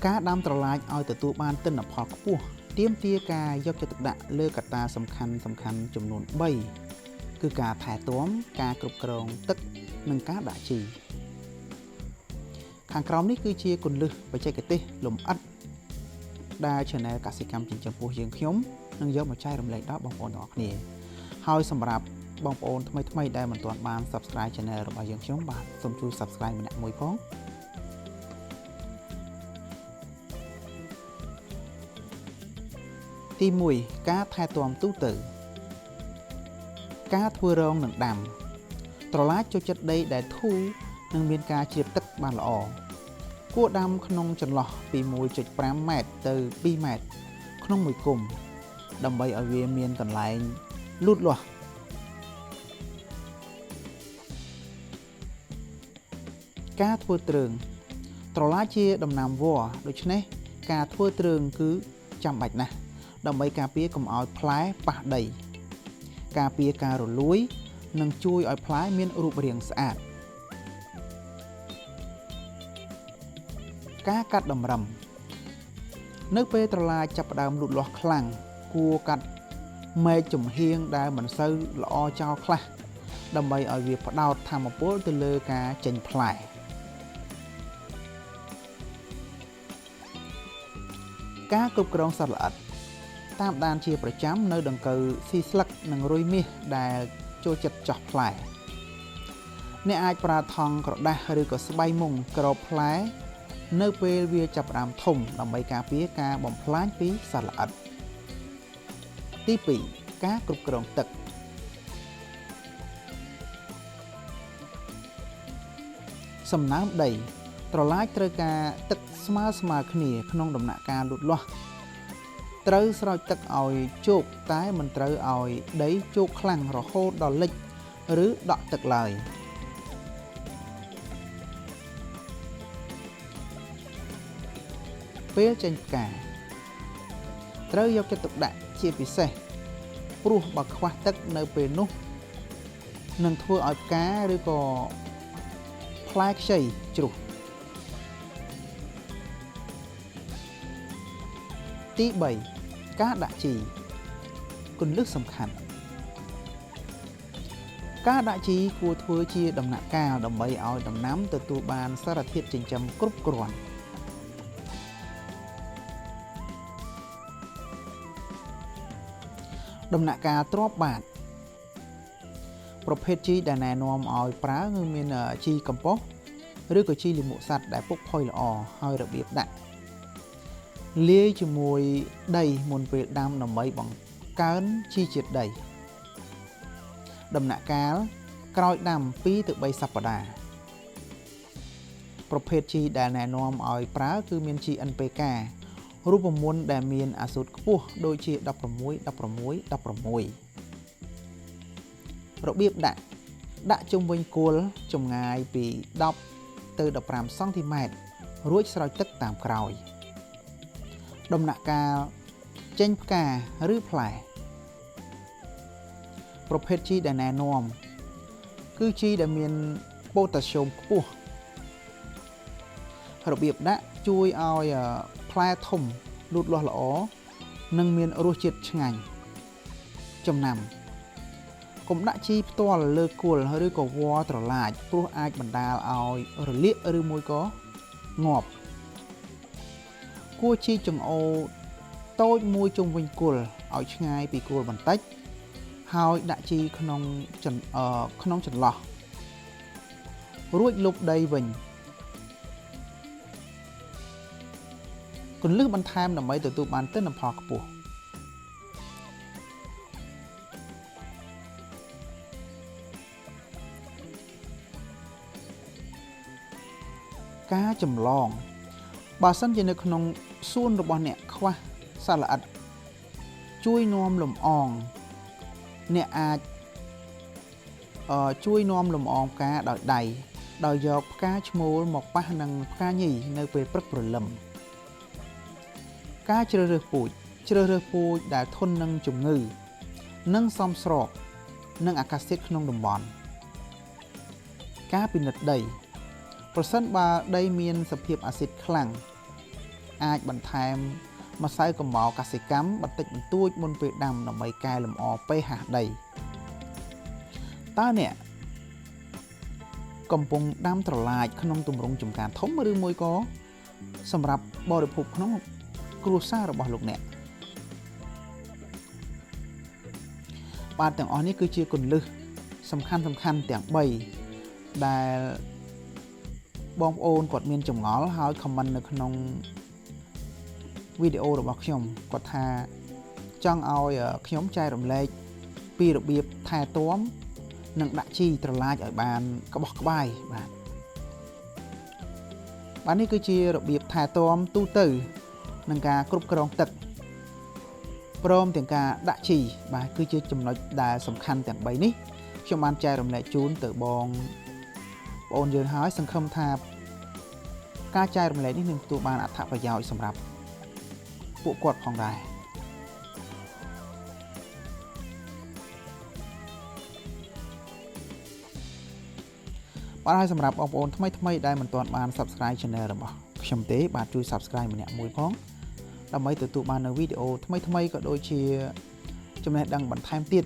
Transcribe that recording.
ការដាំត្រឡាចឲ្យទទួលបានទិន្នផលខ្ពស់ទាមទារការយកចិត្តទុកដាក់លើកត្តាសំខាន់ចំនួន3គឺការថែទាំការគ្រប់គ្រងទឹកនិងការដាក់ជីខាងក្រោមនេះគឺជាគន្លឹះបច្ចេកទេសលម្អិតដែល Channel កសិកម្មចិញ្ចឹមពោះយើងខ្ញុំនឹងយកមកចែករំលែកដល់បងប្អូនទាំងអស់គ្នាហើយសម្រាប់បងប្អូនថ្មីដែលមិនទាន់បាន Subscribe Channel របស់យើងខ្ញុំបាទសូមជួយ Subscribe ម្នាក់មួយផងទី1ការថែទាំទូទៅការធ្វើរងនិងដាំត្រឡាចចូលចិត្តដីដែលធូរនិងមានការជ្រាបទឹកបានល្អគួរដាំក្នុងចន្លោះពី 1.5 ម៉ែត្រទៅ 2 ម៉ែត្រក្នុងមួយគុម្ពដើម្បីឲ្យវាមានកន្លែងលូតលាស់ការធ្វើទ្រើងត្រឡាចជាដំណាំវល្លិដូច្នេះការធ្វើទ្រើងគឺចាំបាច់ណាស់ដើម្បីការពារកុំឲ្យផ្លែប៉ះដីការពារការរលួយនិងជួយឲ្យផ្លែមានរូបរាងស្អាតការកាត់តម្រឹមនៅពេលត្រឡាចចាប់ផ្ដើមលូតលាស់ខ្លាំងគួរកាត់មែកចំហៀងដែលមិនសូវល្អចោលខ្លះដើម្បីឲ្យវាផ្ដោតថាមពលទៅលើការចេញផ្លែការគ្រប់គ្រងសត្វល្អិតតាមដានជាប្រចាំនៅដង្កូវស៊ីស្លឹកនិងរុយមាសដែលចូលចិត្តចោះផ្លែអ្នកអាចប្រើថង់ក្រដាសឬក៏ស្បៃមុងក្របផ្លែនៅពេលវាចាប់ផ្ដើមធំដើម្បីការពារការបំផ្លាញពីសត្វល្អិតទី2ការគ្រប់គ្រងទឹកសំណើមដីត្រឡាចត្រូវការទឹកស្មើគ្នាក្នុងដំណាក់កាលលូតលាស់ត្រូវស្រោចទឹកឲ្យជោគតែមិនត្រូវឲ្យដីជោគខ្លាំងរហូតដល់លិចឬដក់ទឹកឡើយពេលចេញផ្កាត្រូវយកចិត្តទុកដាក់ជាពិសេសព្រោះបើខ្វះទឹកនៅពេលនោះនឹងធ្វើឲ្យផ្កាឬក៏ផ្លែខ្ចីជ្រុះទី3ការដាក់ជីគន្លឹះសំខាន់ការដាក់ជីគួរធ្វើជាដំណាក់កាលដើម្បីឲ្យដំណាំទទួលបានសារធាតុចិញ្ចឹមគ្រប់គ្រាន់ដំណាក់កាលទ្រាប់បាតប្រភេទជីដែលណែនាំឲ្យប្រើគឺមានជីកំប៉ុស្តឬក៏ជីលាមកសត្វដែលពុកផុយល្អហើយរបៀបដាក់លាយជាមួយដីមុនពេលដាំដើម្បីបង្កើនជីជាតិដីដំណាក់កាលក្រោយដាំ2 ទៅ 3 សប្តាហ៍ប្រភេទជីដែលណែនាំឲ្យប្រើគឺមានជី NPK រូបមន្តដែលមានអាសូតខ្ពស់ដូចជា 16 របៀបដាក់ជុំវិញគល់ចម្ងាយពី 10 ទៅ 15 សង់ទីម៉ែត្ររួចស្រោចទឹកតាមក្រោយដំណាក់កាលចេញផ្កាឬផ្លែប្រភេទជីដែលណែនាំគឺជីដែលមានប៉ូតាស្យូមខ្ពស់របៀបដាក់ជួយឲ្យផ្លែធំលូតលាស់ល្អនិងមានរសជាតិឆ្ងាញ់ចំណាំកុំដាក់ជីផ្ទាល់លើគល់ឬក៏វល្លិត្រឡាចព្រោះអាចបណ្ដាលឲ្យរលាកឬមួយក៏ងាប់គួរជីចង្អូរតូចមួយជុំវិញគល់ឲ្យឆ្ងាយពីគល់បន្តិចហើយដាក់ជីក្នុងចន្លោះរួចលុបដីវិញគន្លឹះបន្ថែមដើម្បីទទួលបានទិន្នផលខ្ពស់ការចម្លងបើសិនជានៅក្នុងសួនរបស់អ្នកខ្វះសត្វល្អិតជួយនាំលំអងអ្នកអាចជួយនាំលំអងផ្កាដោយដៃដោយយកផ្កាឈ្មោលមកប៉ះនឹងផ្កាញីនៅពេលព្រឹកព្រលឹមការជ្រើសរើសពូជដែលធន់នឹងជំងឺនិងសមស្របនឹងអាកាសធាតុក្នុងតំបន់ការពិនិត្យដីប្រសិនបើដីមានសភាពអាស៊ីតខ្លាំង អាចបន្ថែមម្សៅកំបោរកសិកម្មបន្តិចបន្តួចមុនពេលដាំដើម្បីកែលម្អ pH ដីតើអ្នកកំពុងដាំត្រឡាចក្នុងទម្រង់ចម្ការធំឬមួយក៏សម្រាប់បរិភោគក្នុងគ្រួសាររបស់លោកអ្នកបាទទាំងអស់នេះគឺជាគន្លឹះសំខាន់ទាំង3ដែលបងប្អូនគាត់មានចម្ងល់ហើយ comment នៅក្នុងវីដេអូរបស់ខ្ញុំគាត់ថាចង់ឲ្យខ្ញុំចែករំលែកពីរបៀបថែទាំនិងដាក់ជីត្រឡាចឲ្យបានក្បោះក្បាយបាទនេះគឺជារបៀបថែទាំទូទៅនឹងការគ្រប់គ្រងទឹកព្រមទាំងការដាក់ជីបាទគឺជាចំណុចដែលសំខាន់ទាំង3នេះខ្ញុំបានចែករំលែកជូនទៅបងប្អូនយើងហើយសង្ឃឹមថាការចែករំលែកនេះនឹងទទួលបានអត្ថប្រយោជន៍សម្រាប់ពួកគាត់ផងដែរបាទហើយសម្រាប់បងប្អូនថ្មីដែលមិនទាន់បាន Subscribe Channel របស់ខ្ញុំទេបាទជួយ Subscribe ម្នាក់មួយផងដើម្បីទទួលបាននូវវីដេអូថ្មីក៏ដូចជាចំណេះដឹងបន្ថែមទៀត